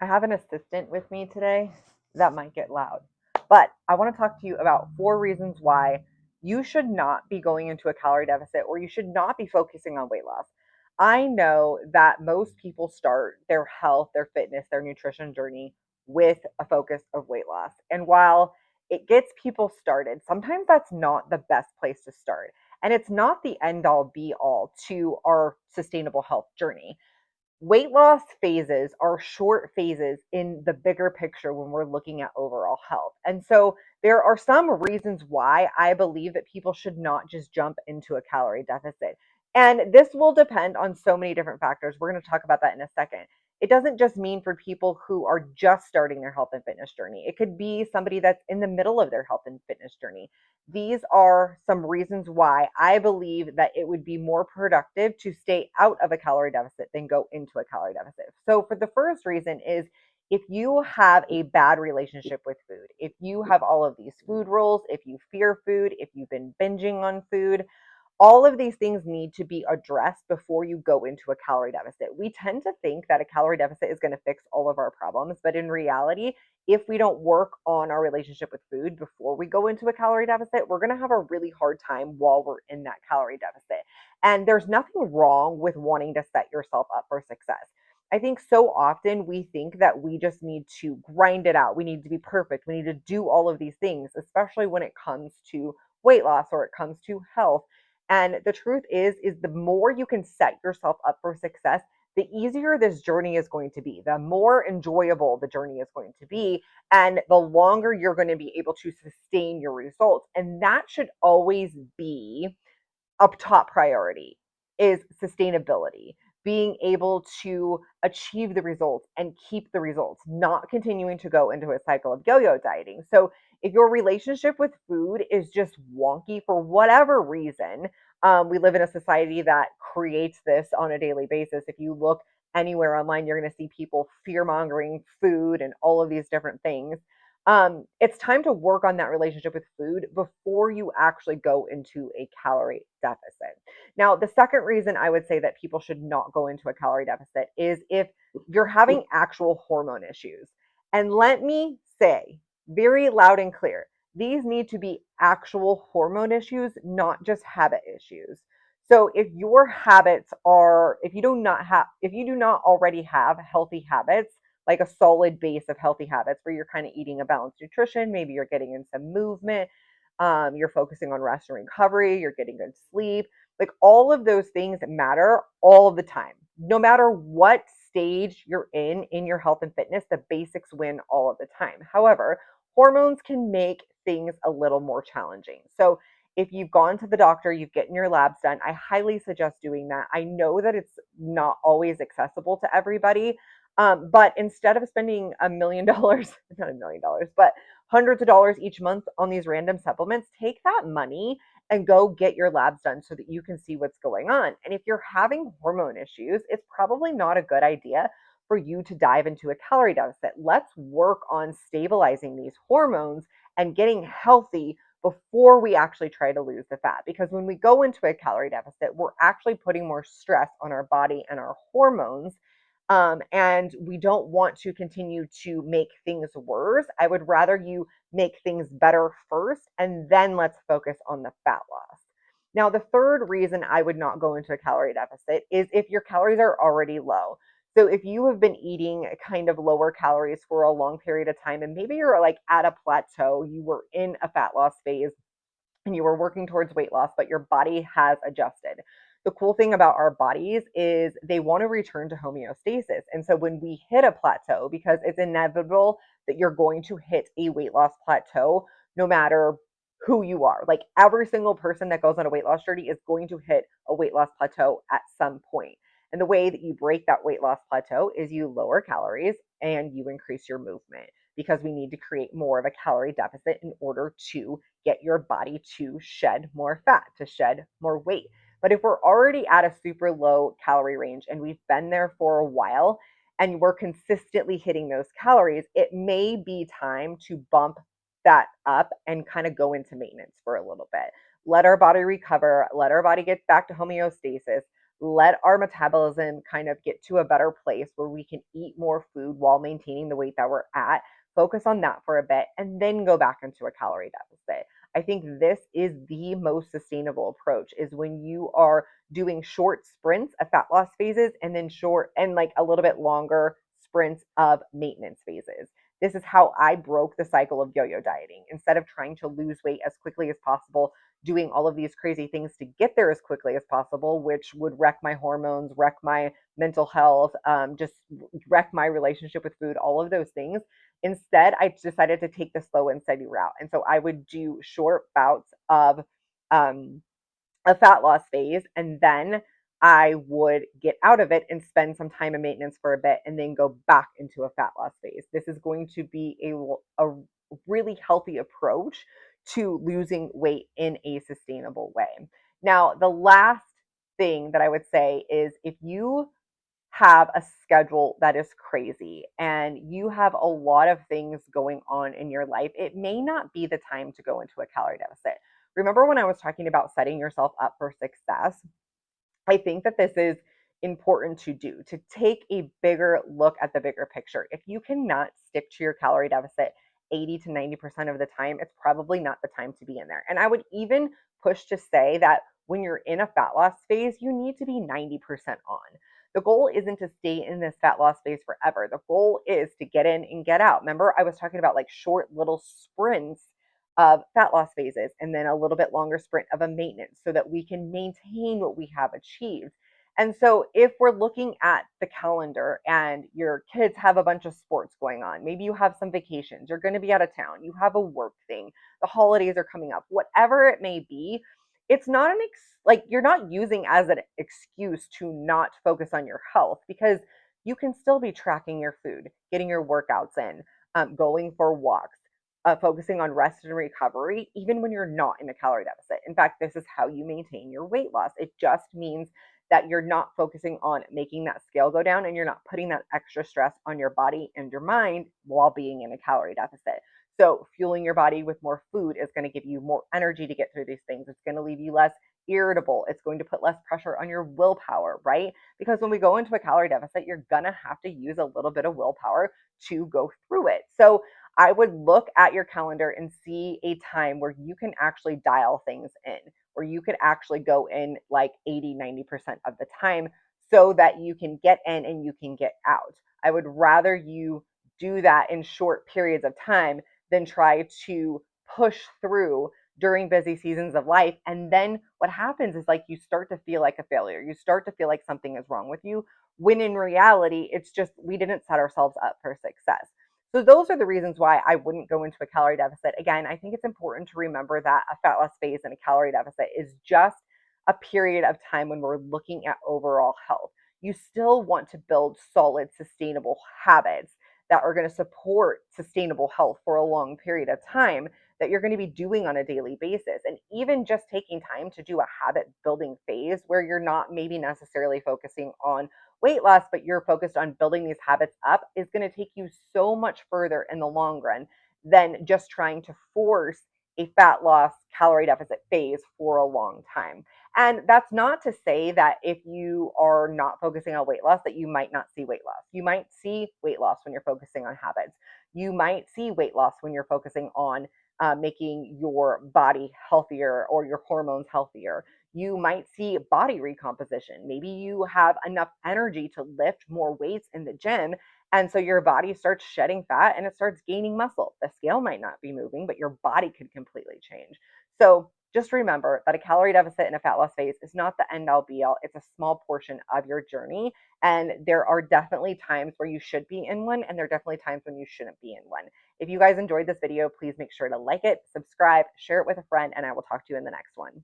I have an assistant with me today that might get loud, but I want to talk to you about 4 reasons why you should not be going into a calorie deficit or you should not be focusing on weight loss. I know that most people start their health, their fitness, their nutrition journey with a focus of weight loss. And while it gets people started, sometimes that's not the best place to start. And it's not the end all be all to our sustainable health journey. Weight loss phases are short phases in the bigger picture when we're looking at overall health. And so there are some reasons why I believe that people should not just jump into a calorie deficit. And this will depend on so many different factors. We're going to talk about that in a second. It doesn't just mean for people who are just starting their health and fitness journey. It could be somebody that's in the middle of their health and fitness journey. These are some reasons why I believe that it would be more productive to stay out of a calorie deficit than go into a calorie deficit. So, for the first reason is if you have a bad relationship with food, if you have all of these food rules, if you fear food, if you've been binging on food, all of these things need to be addressed before you go into a calorie deficit. We tend to think that a calorie deficit is going to fix all of our problems, but in reality, if we don't work on our relationship with food before we go into a calorie deficit, we're going to have a really hard time while we're in that calorie deficit. And there's nothing wrong with wanting to set yourself up for success. I think so often we think that we just need to grind it out. We need to be perfect. We need to do all of these things, especially when it comes to weight loss or it comes to health. And the truth is the more you can set yourself up for success, the easier this journey is going to be, the more enjoyable the journey is going to be, and the longer you're going to be able to sustain your results. And that should always be a top priority is sustainability, being able to achieve the results and keep the results, not continuing to go into a cycle of yo-yo dieting. So if your relationship with food is just wonky for whatever reason, we live in a society that creates this on a daily basis. If you look anywhere online, you're going to see people fear mongering food and all of these different things. It's time to work on that relationship with food before you actually go into a calorie deficit. Now, the second reason I would say that people should not go into a calorie deficit is if you're having actual hormone issues. And let me say very loud and clear, these need to be actual hormone issues, not just habit issues. So if your habits are, if you do not already have healthy habits, like a solid base of healthy habits where you're kind of eating a balanced nutrition. Maybe you're getting in some movement. You're focusing on rest and recovery. You're getting good sleep. Like all of those things matter all of the time. No matter what stage you're in your health and fitness, the basics win all of the time. However, hormones can make things a little more challenging. So if you've gone to the doctor, you've gotten your labs done, I highly suggest doing that. I know that it's not always accessible to everybody, but instead of spending $1 million, not $1 million, but hundreds of dollars each month on these random supplements, take that money and go get your labs done so that you can see what's going on. And if you're having hormone issues, it's probably not a good idea for you to dive into a calorie deficit. Let's work on stabilizing these hormones and getting healthy before we actually try to lose the fat. Because when we go into a calorie deficit, we're actually putting more stress on our body and our hormones, and we don't want to continue to make things worse. I would rather you make things better first, and then let's focus on the fat loss. Now, the third reason I would not go into a calorie deficit is if your calories are already low. So if you have been eating kind of lower calories for a long period of time, and maybe you're like at a plateau, you were in a fat loss phase, and you were working towards weight loss, but your body has adjusted. The cool thing about our bodies is they want to return to homeostasis. And so when we hit a plateau, because it's inevitable that you're going to hit a weight loss plateau, no matter who you are, like every single person that goes on a weight loss journey is going to hit a weight loss plateau at some point. And the way that you break that weight loss plateau is you lower calories and you increase your movement, because we need to create more of a calorie deficit in order to get your body to shed more fat, to shed more weight. But if we're already at a super low calorie range and we've been there for a while and we're consistently hitting those calories, it may be time to bump that up and kind of go into maintenance for a little bit. Let our body recover, let our body get back to homeostasis. let our metabolism kind of get to a better place where we can eat more food while maintaining the weight that we're at, focus on that for a bit, and then go back into a calorie deficit. I think this is the most sustainable approach, is when you are doing short sprints of fat loss phases and then short and like a little bit longer sprints of maintenance phases. This is how I broke the cycle of yo-yo dieting. Instead of trying to lose weight as quickly as possible, doing all of these crazy things to get there as quickly as possible, which would wreck my hormones, wreck my mental health, just wreck my relationship with food, all of those things. Instead, I decided to take the slow and steady route. And so I would do short bouts of um, a fat loss phase, and then I would get out of it and spend some time in maintenance for a bit and then go back into a fat loss phase. This is going to be a really healthy approach to losing weight in a sustainable way. Now, the last thing that I would say is, if you have a schedule that is crazy and you have a lot of things going on in your life, it may not be the time to go into a calorie deficit. Remember when I was talking about setting yourself up for success? I think that this is important to do, to take a bigger look at the bigger picture. If you cannot stick to your calorie deficit 80 to 90% of the time, it's probably not the time to be in there. And I would even push to say that when you're in a fat loss phase, you need to be 90% on. The goal isn't to stay in this fat loss phase forever. The goal is to get in and get out. Remember, I was talking about like short little sprints of fat loss phases and then a little bit longer sprint of a maintenance, so that we can maintain what we have achieved. And so if we're looking at the calendar and your kids have a bunch of sports going on, maybe you have some vacations, you're going to be out of town, you have a work thing, the holidays are coming up, whatever it may be, it's not like you're not using as an excuse to not focus on your health, because you can still be tracking your food, getting your workouts in, going for walks, focusing on rest and recovery, even when you're not in a calorie deficit. In fact, this is how you maintain your weight loss. It just means that you're not focusing on making that scale go down, and you're not putting that extra stress on your body and your mind while being in a calorie deficit. So, fueling your body with more food is going to give you more energy to get through these things. It's going to leave you less irritable. It's going to put less pressure on your willpower, right? Because when we go into a calorie deficit, you're going to have to use a little bit of willpower to go through it. So, I would look at your calendar and see a time where you can actually dial things in, where you could actually go in like 80, 90% of the time, so that you can get in and you can get out. I would rather you do that in short periods of time than try to push through during busy seasons of life. And then what happens is, like, you start to feel like a failure. You start to feel like something is wrong with you, when in reality, it's just we didn't set ourselves up for success. So those are the reasons why I wouldn't go into a calorie deficit. Again, I think it's important to remember that a fat loss phase and a calorie deficit is just a period of time when we're looking at overall health. You still want to build solid, sustainable habits that are going to support sustainable health for a long period of time, that you're going to be doing on a daily basis. And even just taking time to do a habit building phase where you're not maybe necessarily focusing on weight loss, but you're focused on building these habits up, is going to take you so much further in the long run than just trying to force a fat loss calorie deficit phase for a long time. And that's not to say that if you are not focusing on weight loss, that you might not see weight loss. You might see weight loss when you're focusing on habits. You might see weight loss when you're focusing on making your body healthier or your hormones healthier. You might see body recomposition. Maybe you have enough energy to lift more weights in the gym. And so your body starts shedding fat and it starts gaining muscle. The scale might not be moving, but your body could completely change. So just remember that a calorie deficit in a fat loss phase is not the end all be all. It's a small portion of your journey. And there are definitely times where you should be in one, and there are definitely times when you shouldn't be in one. If you guys enjoyed this video, please make sure to like it, subscribe, share it with a friend, and I will talk to you in the next one.